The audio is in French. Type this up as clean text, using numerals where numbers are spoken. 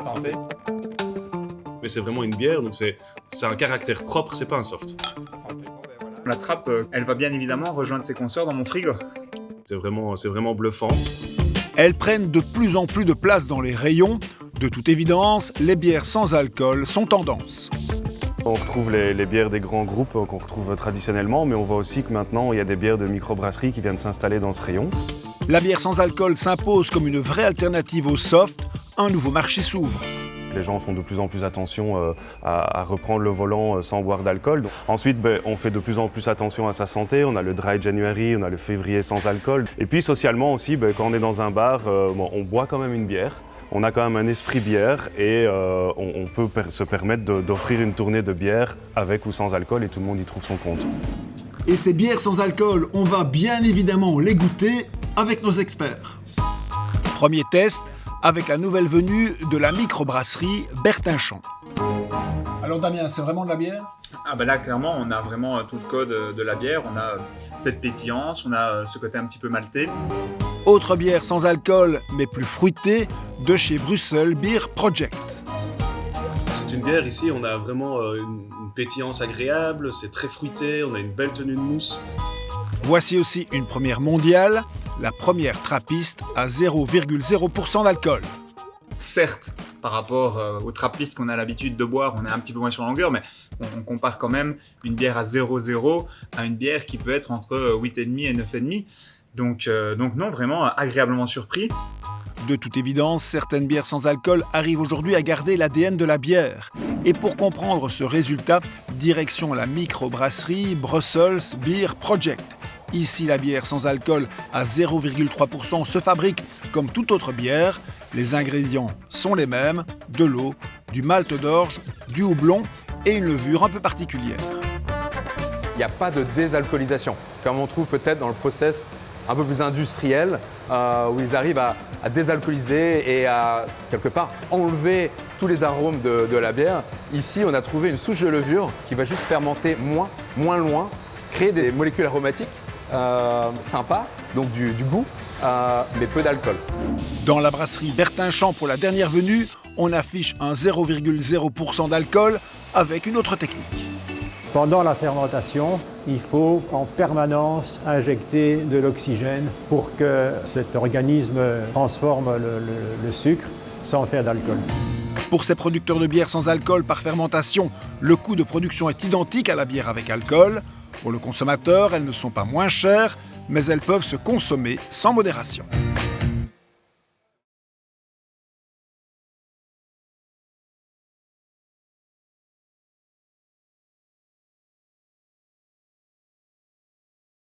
Santé. Mais c'est vraiment une bière, donc c'est un caractère propre, c'est pas un soft. La trappe, elle va bien évidemment rejoindre ses consoeurs dans mon frigo. C'est vraiment bluffant. Elles prennent de plus en plus de place dans les rayons. De toute évidence, les bières sans alcool sont tendance. On retrouve les bières des grands groupes qu'on retrouve traditionnellement, mais on voit aussi que maintenant il y a des bières de microbrasserie qui viennent s'installer dans ce rayon. La bière sans alcool s'impose comme une vraie alternative au soft. Un nouveau marché s'ouvre. Les gens font de plus en plus attention à reprendre le volant sans boire d'alcool. Ensuite, on fait de plus en plus attention à sa santé. On a le Dry January, on a le février sans alcool. Et puis socialement aussi, quand on est dans un bar, on boit quand même une bière. On a quand même un esprit bière et on peut se permettre d'offrir une tournée de bière avec ou sans alcool et tout le monde y trouve son compte. Et ces bières sans alcool, on va bien évidemment les goûter avec nos experts. Premier test avec la nouvelle venue de la microbrasserie Bertinchamp. Alors Damien, c'est vraiment de la bière ? Ah bah là clairement on a vraiment tout le code de la bière, on a cette pétillance, on a ce côté un petit peu maltais. Autre bière sans alcool mais plus fruitée de chez Brussels Beer Project. C'est une bière ici, on a vraiment une pétillance agréable, c'est très fruité, on a une belle tenue de mousse. Voici aussi une première mondiale, la première trappiste à 0,0% d'alcool. Certes, par rapport aux trappistes qu'on a l'habitude de boire, on est un petit peu moins sur la longueur, mais on compare quand même une bière à 0,0 à une bière qui peut être entre 8,5 et 9,5. Donc non, vraiment agréablement surpris. De toute évidence, certaines bières sans alcool arrivent aujourd'hui à garder l'ADN de la bière. Et pour comprendre ce résultat, direction la microbrasserie Brussels Beer Project. Ici, la bière sans alcool à 0,3% se fabrique comme toute autre bière. Les ingrédients sont les mêmes, de l'eau, du malt d'orge, du houblon et une levure un peu particulière. Il n'y a pas de désalcoolisation, comme on trouve peut-être dans le process un peu plus industriel, où ils arrivent à désalcooliser et à, quelque part, enlever tous les arômes de la bière. Ici, on a trouvé une souche de levure qui va juste fermenter moins loin, créer des molécules aromatiques sympas, donc du goût, mais peu d'alcool. Dans la brasserie Bertinchamp pour la dernière venue, on affiche un 0,0% d'alcool avec une autre technique. Pendant la fermentation, il faut en permanence injecter de l'oxygène pour que cet organisme transforme le sucre sans faire d'alcool. Pour ces producteurs de bière sans alcool par fermentation, le coût de production est identique à la bière avec alcool. Pour le consommateur, elles ne sont pas moins chères, mais elles peuvent se consommer sans modération.